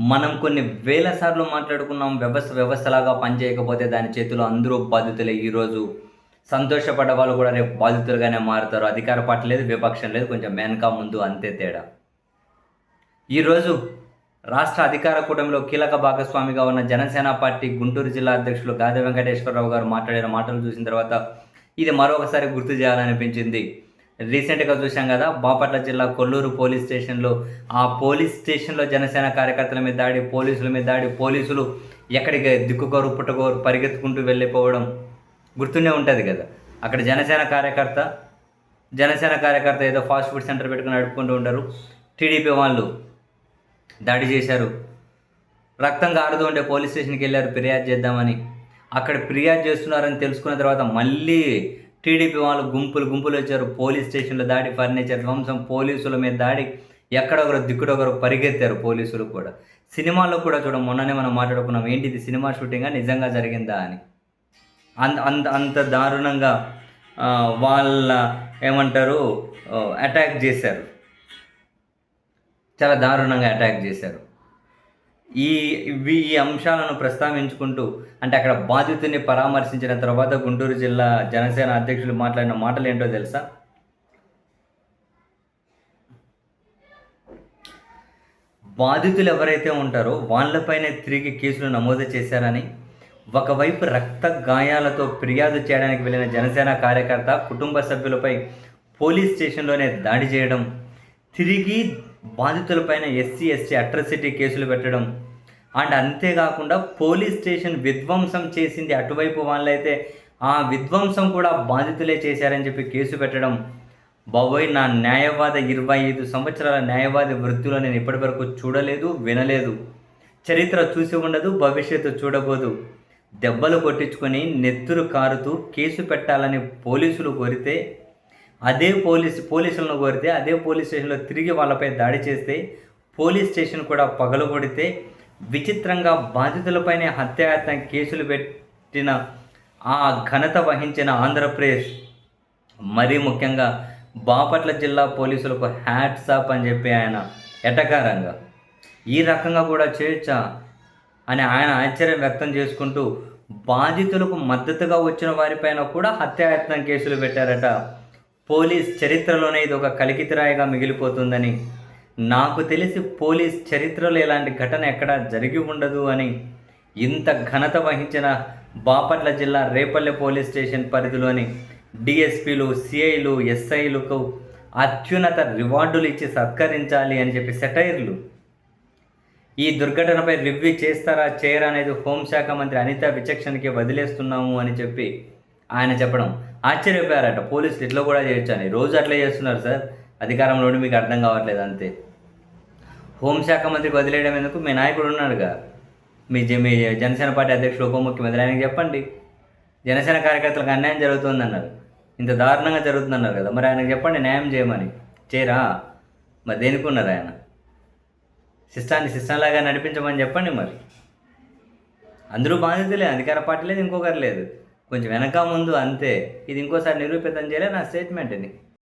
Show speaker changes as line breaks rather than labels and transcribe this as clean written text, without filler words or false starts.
మనం కొన్ని వేల సార్లు మాట్లాడుకున్నాం. వ్యవస్థలాగా పనిచేయకపోతే దాని చేతిలో అందరూ బాధితులే. ఈరోజు సంతోషపడ్డ వాళ్ళు కూడా రేపు బాధితులుగానే మారుతారు. అధికార పార్టీ లేదు, విపక్షం లేదు. కొంచెం వెనక ముందు అంతే తేడా. ఈరోజు రాష్ట్ర అధికార కూటమిలో కీలక భాగస్వామిగా ఉన్న జనసేన పార్టీ గుంటూరు జిల్లా అధ్యక్షులు గాదె వెంకటేశ్వరరావు గారు మాట్లాడిన మాటలు చూసిన తర్వాత ఇది మరొకసారి గుర్తు చేయాలనిపించింది. రీసెంట్‌గా చూశాం కదా! బాపట్ల జిల్లా కొల్లూరు పోలీస్ స్టేషన్‌లో, ఆ పోలీస్ స్టేషన్‌లో జనసేన కార్యకర్తల మీద దాడి, పోలీసుల మీద దాడి, పోలీసులు ఎక్కడికి దిక్కుకోరు, పుట్టకోరు పరిగెత్తుకుంటూ వెళ్ళిపోవడం గుర్తుండే ఉంటది కదా! అక్కడ జనసేన కార్యకర్త ఏదో ఫాస్ట్ ఫుడ్ సెంటర్ పెట్టుకొని నడుపుకుంటూ ఉంటారు. టీడీపీ వాళ్ళు దాడి చేశారు. రక్తం కారుతూ ఉంటే పోలీస్ స్టేషన్‌కి వెళ్లారు ఫిర్యాదు చేద్దామని. అక్కడ ఫిర్యాదు చేస్తున్నారని తెలుసుకున్న తర్వాత మళ్ళీ టీడీపీ వాళ్ళు గుంపులు వచ్చారు. పోలీస్ స్టేషన్‌లో దాడి, ఫర్నిచర్ ధ్వంసం, పోలీసుల మీద దాడి, ఎక్కడొకరు దిక్కుడొకరు పరిగెత్తారు పోలీసులు కూడా. సినిమాల్లో కూడా మొన్ననే మనం మాట్లాడుకున్నాం. ఏంటిది సినిమా షూటింగా నిజంగా జరిగిందా అని. అంత దారుణంగా వాళ్ళ ఏమంటారు అటాక్ చేశారు. చాలా దారుణంగా అటాక్ చేశారు. ఈ అంశాలను ప్రస్తావించుకుంటూ అంటే అక్కడ బాధితుడిని పరామర్శించిన తర్వాత గుంటూరు జిల్లా జనసేన అధ్యక్షులు మాట్లాడిన మాటలు ఏంటో తెలుసా? బాధితులు ఎవరైతే ఉంటారో వాళ్ళపైనే తిరిగి కేసులు నమోదు చేశారని, ఒకవైపు రక్త గాయాలతో ఫిర్యాదు చేయడానికి వెళ్ళిన జనసేన కార్యకర్త కుటుంబ సభ్యులపై పోలీస్ స్టేషన్లోనే దాడి చేయడం, తిరిగి బాధితులపైన ఎస్సీ అట్రాసిటీ కేసులు పెట్టడం, అండ్ అంతేకాకుండా పోలీస్ స్టేషన్ విధ్వంసం చేసింది అటువైపు వాళ్ళైతే ఆ విధ్వంసం కూడా బాధితులే చేశారని చెప్పి కేసు పెట్టడం. బాబోయ్, నా న్యాయవాద 25 సంవత్సరాల న్యాయవాది వృత్తిలో నేను ఇప్పటివరకు చూడలేదు, వినలేదు. చరిత్ర చూసి ఉండదు, భవిష్యత్తు చూడబోదు. దెబ్బలు కొట్టించుకొని నెత్తురు కారుతూ కేసు పెట్టాలని పోలీసులను కోరితే అదే పోలీస్ స్టేషన్లో తిరిగి వాళ్ళపై దాడి చేస్తే, పోలీస్ స్టేషన్ కూడా పగలగొడితే, విచిత్రంగా బాధితులపైనే హత్యాయత్నం కేసులు పెట్టిన ఆ ఘనత వహించిన ఆంధ్రప్రదేశ్, మరీ ముఖ్యంగా బాపట్ల జిల్లా పోలీసులకు హ్యాట్స్ ఆఫ్ అని చెప్పి ఆయన ఎటకారంగా ఈ రకంగా కూడా చేయొచ్చా అని ఆయన ఆశ్చర్యం వ్యక్తం చేసుకుంటూ, బాధితులకు మద్దతుగా వచ్చిన వారిపైన కూడా హత్యాయత్నం కేసులు పెట్టారట. పోలీస్ చరిత్రలోనే ఇది ఒక కలికితిరాయిగా మిగిలిపోతుందని, నాకు తెలిసి పోలీస్ చరిత్రలో ఇలాంటి ఘటన ఎక్కడా జరిగి ఉండదు అని, ఇంత ఘనత వహించిన బాపట్ల జిల్లా రేపల్లె పోలీస్ స్టేషన్ పరిధిలోని డిఎస్పీలు, సిఐలు, ఎస్ఐలకు అత్యున్నత రివార్డులు ఇచ్చి సత్కరించాలి అని చెప్పి సెటైర్లు. ఈ దుర్ఘటనపై రివ్యూ చేస్తారా చేయరా అనేది హోంశాఖ మంత్రి అనిత విచక్షణకి వదిలేస్తున్నాము అని చెప్పి ఆయన చెప్పడం ఆశ్చర్యపోయారట. పోలీసులు ఇట్లా కూడా చేయొచ్చని. రోజు అట్లా చేస్తున్నారు సార్, అధికారంలో ఉండి మీకు అర్థం కావట్లేదు అంతే. హోంశాఖ మంత్రికి వదిలేయడం ఎందుకు? మీ నాయకుడు ఉన్నాడుగా, మీ జనసేన పార్టీ అధ్యక్షుడు, ఉప ముఖ్యమంత్రి, ఆయనకి చెప్పండి. జనసేన కార్యకర్తలకు అన్యాయం జరుగుతుందన్నారు, ఇంత దారుణంగా జరుగుతుందన్నారు కదా, మరి ఆయనకు చెప్పండి న్యాయం చేయమని. చేయరా? మరి దేనికి ఉన్నారు ఆయన? సిస్టంలాగా నడిపించమని చెప్పండి. మరి అందరూ బాధితులే, అధికార పార్టీ లేదు, ఇంకొకరు లేదు, కొంచెం వెనక ముందు అంతే. ఇది ఇంకోసారి నిరూపితం చేయలే నా స్టేట్మెంట్ ఇది.